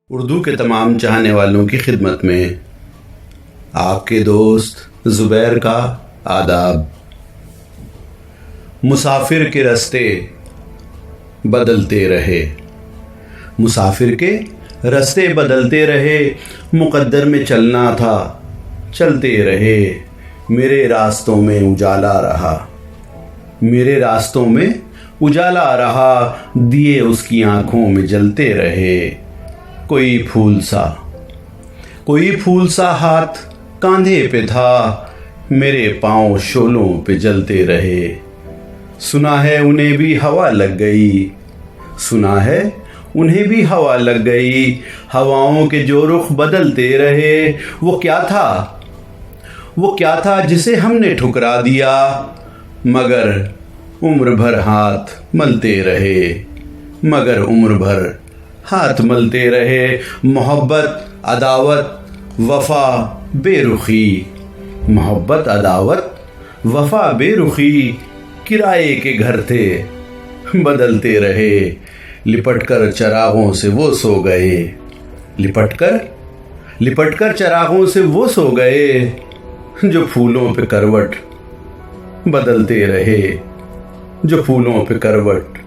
اردو کے تمام چاہنے والوں کی خدمت میں آپ کے دوست زبیر کا آداب۔ مسافر کے راستے بدلتے رہے، مسافر کے راستے بدلتے رہے، مقدر میں چلنا تھا چلتے رہے، میرے راستوں میں اجالا رہا، میرے راستوں میں اجالا رہا، دیے اس کی آنکھوں میں جلتے رہے۔ کوئی پھول سا ہاتھ کاندھے پہ تھا، میرے پاؤں شعلوں پہ جلتے رہے۔ سنا ہے انہیں بھی ہوا لگ گئی، سنا ہے انہیں بھی ہوا لگ گئی، ہواؤں کے جو رخ بدلتے رہے۔ وہ کیا تھا جسے ہم نے ٹھکرا دیا، مگر عمر بھر ہاتھ ملتے رہے، مگر عمر بھر ہاتھ ملتے رہے۔ محبت عداوت وفا بے رخی، محبت عداوت وفا بے رخی، کرائے کے گھر تھے بدلتے رہے۔ لپٹ کر چراغوں سے وہ سو گئے، لپٹ کر چراغوں سے وہ سو گئے، جو پھولوں پہ کروٹ بدلتے رہے، جو پھولوں پہ کروٹ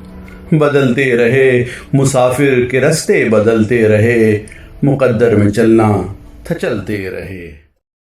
بدلتے رہے۔ مسافر کے راستے بدلتے رہے، مقدر میں چلنا تھا چلتے رہے۔